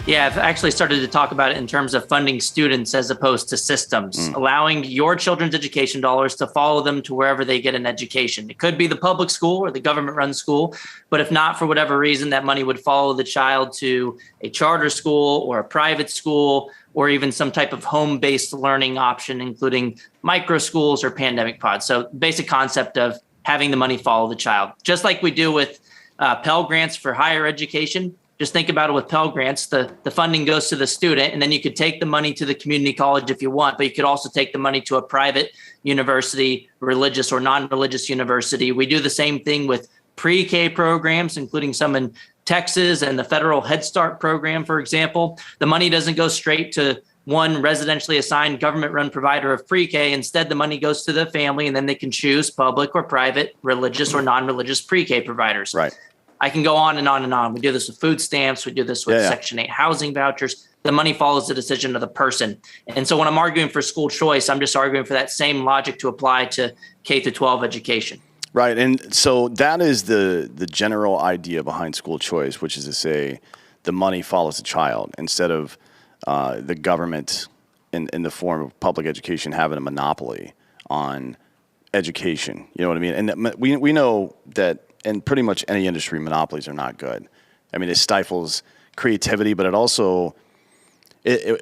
Yeah, I've actually started to talk about it in terms of funding students as opposed to systems, allowing your children's education dollars to follow them to wherever they get an education. It could be the public school or the government-run school, but if not, for whatever reason, that money would follow the child to a charter school or a private school or even some type of home-based learning option, including micro schools or pandemic pods. So basic concept of having the money follow the child, just like we do with Pell Grants for higher education. Just think about it with Pell Grants. The funding goes to the student, and then you could take the money to the community college if you want, but you could also take the money to a private university, religious or non-religious university. We do the same thing with pre-K programs, including some in Texas and the federal Head Start program, for example. The money doesn't go straight to one residentially assigned government-run provider of pre-K. Instead, the money goes to the family, and then they can choose public or private, religious or non-religious pre-K providers. Right. I can go on and on and on. We do this with food stamps. We do this with Section 8 housing vouchers. The money follows the decision of the person. And so when I'm arguing for school choice, I'm just arguing for that same logic to apply to K through 12 education. Right. And so that is the general idea behind school choice, which is to say the money follows the child instead of the government in the form of public education having a monopoly on education. You know what I mean? And we know that in pretty much any industry, monopolies are not good. I mean, it stifles creativity, but it also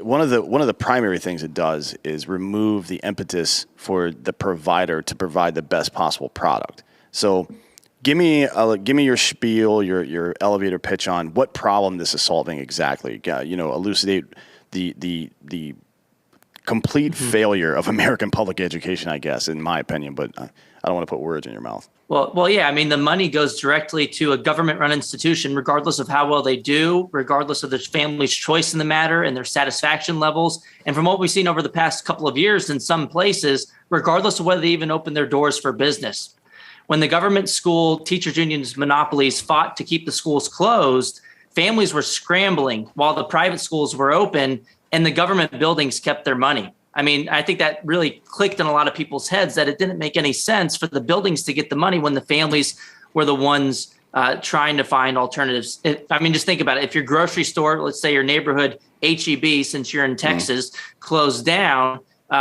one of the primary things it does is remove the impetus for the provider to provide the best possible product. So, give me your spiel, your elevator pitch on what problem this is solving exactly. Elucidate the complete failure of American public education, I guess, in my opinion. But I don't want to put words in your mouth. Well, yeah. I mean, the money goes directly to a government-run institution, regardless of how well they do, regardless of the family's choice in the matter and their satisfaction levels. And from what we've seen over the past couple of years in some places, regardless of whether they even open their doors for business. When the government school teachers unions monopolies fought to keep the schools closed, families were scrambling while the private schools were open and the government buildings kept their money. I mean, I think that really clicked in a lot of people's heads that it didn't make any sense for the buildings to get the money when the families were the ones trying to find alternatives. Just think about it. If your grocery store, let's say your neighborhood HEB, since you're in Texas, closed down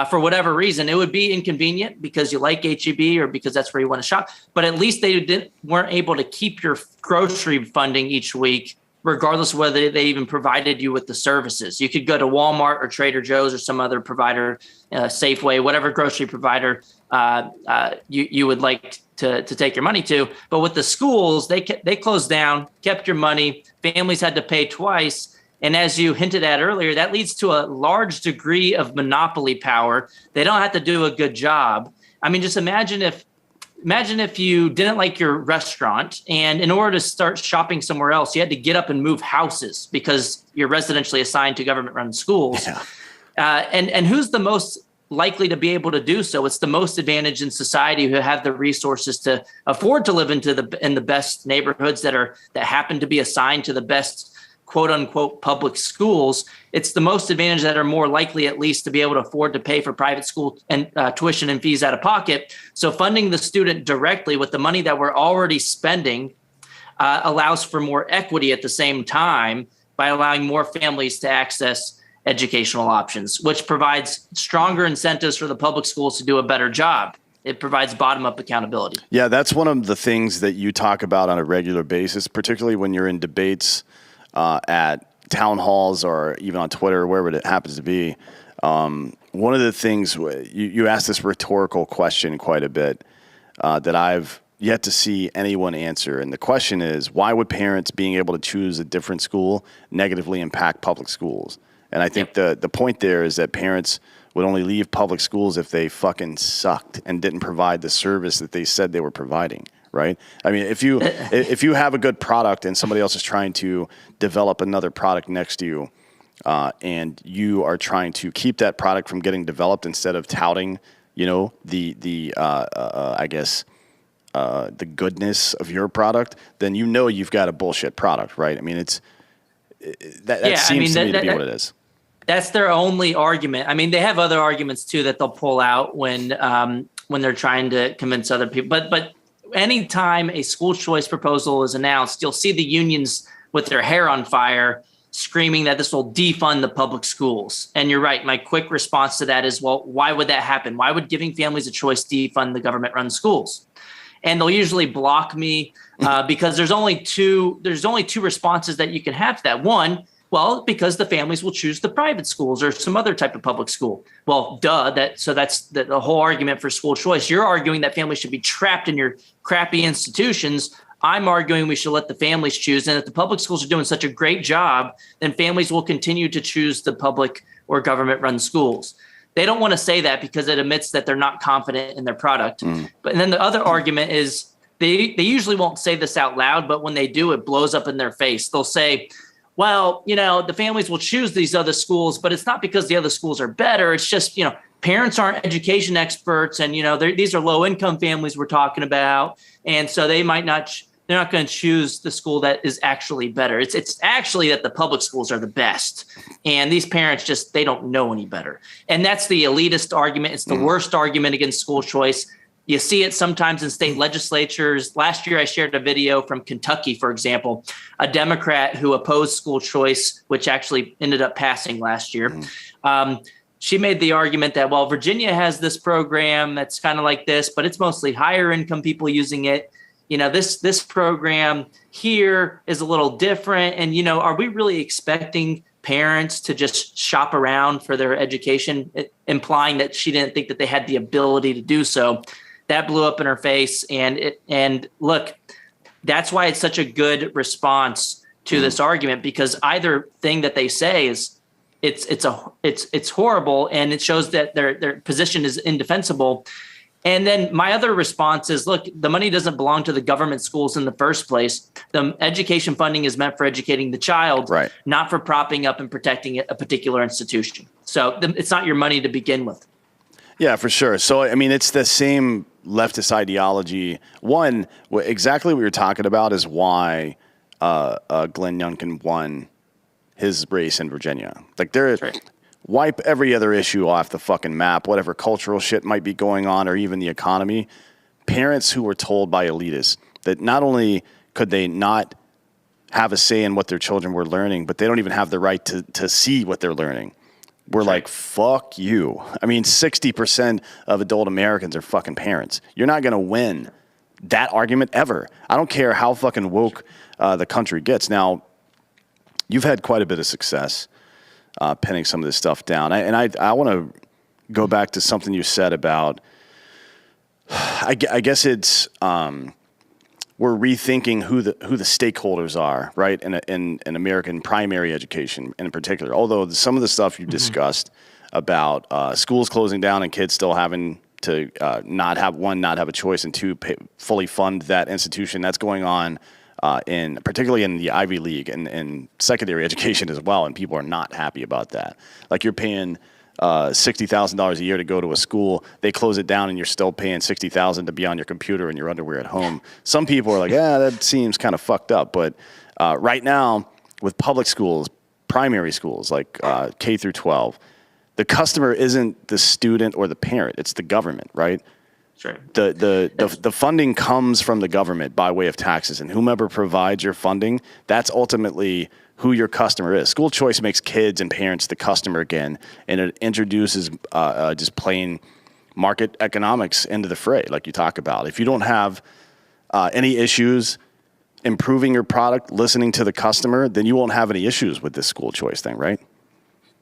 for whatever reason, it would be inconvenient because you like HEB or because that's where you want to shop. But at least they weren't able to keep your grocery funding each week, regardless of whether they even provided you with the services. You could go to Walmart or Trader Joe's or some other provider, Safeway, whatever grocery provider you would like to take your money to. But with the schools, they closed down, kept your money. Families had to pay twice. And as you hinted at earlier, that leads to a large degree of monopoly power. They don't have to do a good job. I mean, just imagine if you didn't like your restaurant and in order to start shopping somewhere else, you had to get up and move houses because you're residentially assigned to government-run schools. Yeah. And who's the most likely to be able to do so? It's the most advantaged in society who have the resources to afford to live in the best neighborhoods that happen to be assigned to the best quote unquote public schools. It's the most advantaged that are more likely at least to be able to afford to pay for private school and tuition and fees out of pocket. So funding the student directly with the money that we're already spending allows for more equity at the same time by allowing more families to access educational options, which provides stronger incentives for the public schools to do a better job. It provides bottom-up accountability. Yeah, that's one of the things that you talk about on a regular basis, particularly when you're in debates at town halls or even on Twitter or wherever it happens to be. One of the things, you ask this rhetorical question quite a bit that I've yet to see anyone answer. And the question is, why would parents being able to choose a different school negatively impact public schools? And I think the point there is that parents would only leave public schools if they fucking sucked and didn't provide the service that they said they were providing. Right? I mean, if you have a good product and somebody else is trying to develop another product next to you, and you are trying to keep that product from getting developed instead of touting, the goodness of your product, then you've got a bullshit product, right? I mean, that seems to me to be what it is. That's their only argument. I mean, they have other arguments too that they'll pull out when they're trying to convince other people, but anytime a school choice proposal is announced, you'll see the unions with their hair on fire screaming that this will defund the public schools. And you're right. My quick response to that is, well, why would that happen? Why would giving families a choice defund the government-run schools? And they'll usually block me because there's only two responses that you can have to that. One, well, because the families will choose the private schools or some other type of public school. Well, that's the whole argument for school choice. You're arguing that families should be trapped in your crappy institutions. I'm arguing we should let the families choose. And if the public schools are doing such a great job, then families will continue to choose the public or government-run schools. They don't want to say that because it admits that they're not confident in their product. But then the other argument is they usually won't say this out loud, but when they do, it blows up in their face. They'll say, well, the families will choose these other schools, but it's not because the other schools are better. It's just, parents aren't education experts. And, these are low income families we're talking about. And so they're not going to choose the school that is actually better. It's actually that the public schools are the best. And these parents they don't know any better. And that's the elitist argument. It's the worst argument against school choice. You see it sometimes in state legislatures. Last year, I shared a video from Kentucky, for example, a Democrat who opposed school choice, which actually ended up passing last year. She made the argument that, well, Virginia has this program that's kind of like this, but it's mostly higher income people using it. This program here is a little different. And, are we really expecting parents to just shop around for their education, implying that she didn't think that they had the ability to do so? That blew up in her face. And look, that's why it's such a good response to this argument, because either thing that they say is it's horrible, and it shows that their position is indefensible. And then my other response is, look, the money doesn't belong to the government schools in the first place. The education funding is meant for educating the child, right, not for propping up and protecting a particular institution. So it's not your money to begin with. Yeah, for sure. So, it's the same leftist ideology. One, exactly what you're talking about is why Glenn Youngkin won his race in Virginia. Like, right. Wipe every other issue off the fucking map, whatever cultural shit might be going on, or even the economy. Parents who were told by elitists that not only could they not have a say in what their children were learning, but they don't even have the right to see what they're learning. We're right. Like, fuck you. 60% of adult Americans are fucking parents. You're not going to win that argument ever. I don't care how fucking woke the country gets. Now, you've had quite a bit of success pinning some of this stuff down. I want to go back to something you said about, I guess it's, we're rethinking who the stakeholders are, right? In American primary education in particular. Although some of the stuff you discussed about schools closing down and kids still having to not have a choice, and two, fully fund that institution, that's going on particularly in the Ivy League and secondary education as well, and people are not happy about that. Like, you're paying $60,000 a year to go to a school, they close it down, and you're still paying $60,000 to be on your computer and your underwear at home. Some people are like, that seems kind of fucked up. But right now, with public schools, primary schools like K through 12, the customer isn't the student or the parent; it's the government, right? Sure. The funding comes from the government by way of taxes, and whomever provides your funding, that's ultimately who your customer is. School choice makes kids and parents the customer again, and it introduces just plain market economics into the fray, like you talk about. If you don't have any issues improving your product, listening to the customer, then you won't have any issues with this school choice thing, right?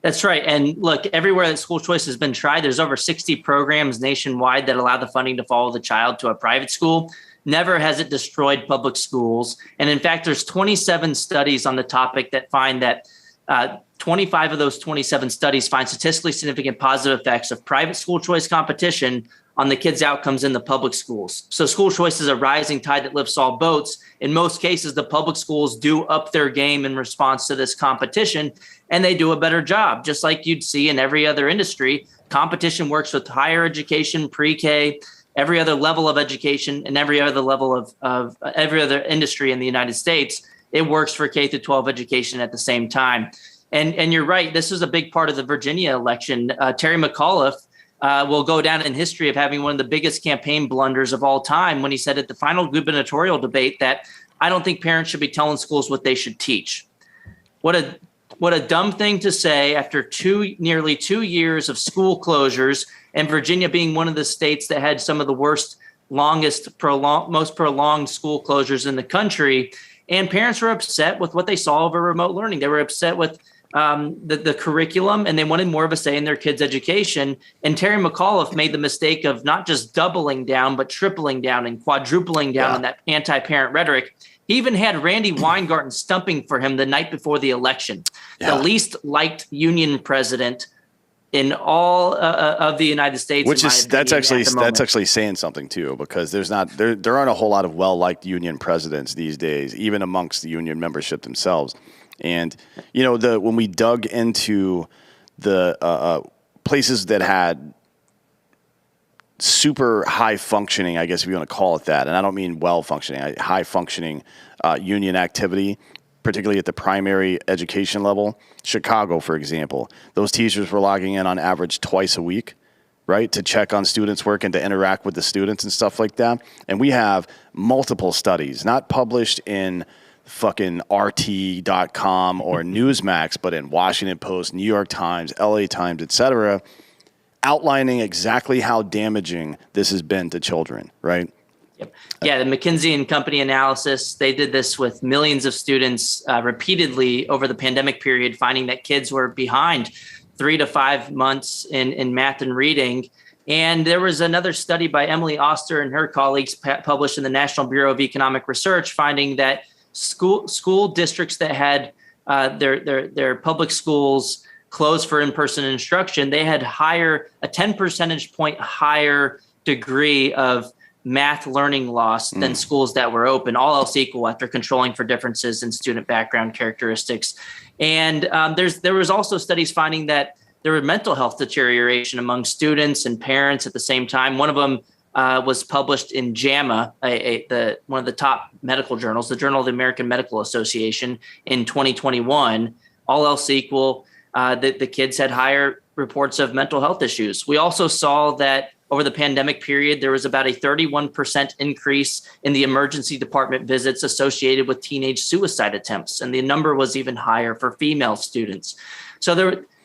That's right. And look, everywhere that school choice has been tried, there's over 60 programs nationwide that allow the funding to follow the child to a private school. Never has it destroyed public schools. And in fact, there's 27 studies on the topic that find that 25 of those 27 studies find statistically significant positive effects of private school choice competition on the kids' outcomes in the public schools. So school choice is a rising tide that lifts all boats. In most cases, the public schools do up their game in response to this competition, and they do a better job. Just like you'd see in every other industry, competition works with higher education, pre-K, every other level of education, and every other level of every other industry in the United States. It works for K through 12 education at the same time. And you're right, this is a big part of the Virginia election. Terry McAuliffe will go down in history of having one of the biggest campaign blunders of all time when he said at the final gubernatorial debate that I don't think parents should be telling schools what they should teach. What a what a dumb thing to say after nearly 2 years of school closures, and Virginia being one of the states that had some of the most prolonged school closures in the country. And parents were upset with what they saw over remote learning. They were upset with the curriculum, and they wanted more of a say in their kids' education. And Terry McAuliffe made the mistake of not just doubling down, but tripling down and quadrupling down on that anti-parent rhetoric. He even had Randy Weingarten stumping for him the night before the election, the least liked union president in all of the United States. Which is that's actually saying something too, because there aren't a whole lot of well-liked union presidents these days, even amongst the union membership themselves. And when we dug into the places that had super high functioning, I guess if you want to call it that, and I don't mean well functioning, high functioning union activity, particularly at the primary education level. Chicago, for example, those teachers were logging in on average twice a week, right, to check on students' work and to interact with the students and stuff like that. And we have multiple studies, not published in fucking RT.com or Newsmax, but in Washington Post, New York Times, LA Times, etc., outlining exactly how damaging this has been to children, right? Yep. Yeah, the McKinsey and Company analysis, they did this with millions of students repeatedly over the pandemic period, finding that kids were behind 3 to 5 months in math and reading. And there was another study by Emily Oster and her colleagues published in the National Bureau of Economic Research, finding that school districts that had their public schools closed for in-person instruction, they had a 10 percentage point higher degree of math learning loss than schools that were open, all else equal after controlling for differences in student background characteristics. And there was also studies finding that there was mental health deterioration among students and parents at the same time. One of them was published in JAMA, one of the top medical journals, the Journal of the American Medical Association, in 2021. All else equal, the kids had higher reports of mental health issues. We also saw that over the pandemic period, there was about a 31% increase in the emergency department visits associated with teenage suicide attempts, and the number was even higher for female students. So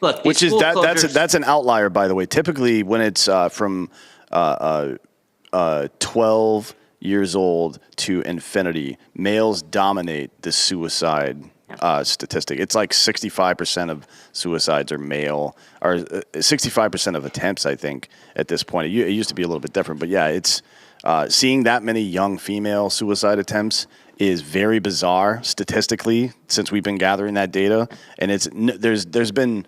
that's an outlier, by the way. Typically, when it's from 12 years old to infinity, males dominate the suicide statistic. It's like 65% of suicides are male, or 65% of attempts, I think, at this point. It used to be a little bit different, but yeah, it's seeing that many young female suicide attempts is very bizarre statistically since we've been gathering that data. And there's been,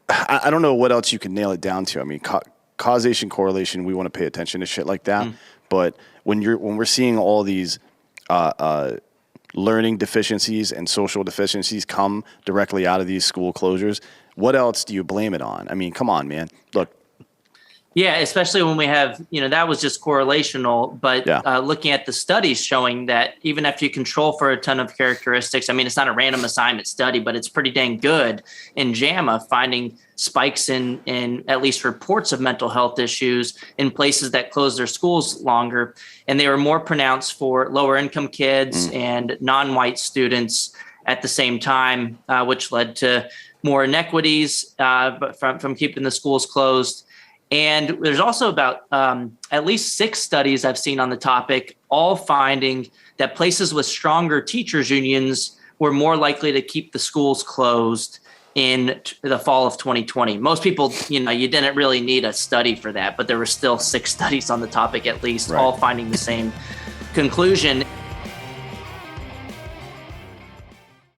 I don't know what else you can nail it down to. I mean, causation, correlation, we want to pay attention to shit like that. But when we're seeing all these learning deficiencies and social deficiencies come directly out of these school closures, what else do you blame it on? I mean, come on, man. Look. Yeah, especially when we have, that was just correlational, but looking at the studies showing that even after you control for a ton of characteristics, I mean, it's not a random assignment study, but it's pretty dang good in JAMA, finding spikes in at least reports of mental health issues in places that closed their schools longer. And they were more pronounced for lower income kids and non-white students at the same time, which led to more inequities from keeping the schools closed. And there's also about at least 6 studies I've seen on the topic, all finding that places with stronger teachers unions were more likely to keep the schools closed in the fall of 2020. Most people, you didn't really need a study for that, but there were still 6 studies on the topic at least, all finding the same conclusion.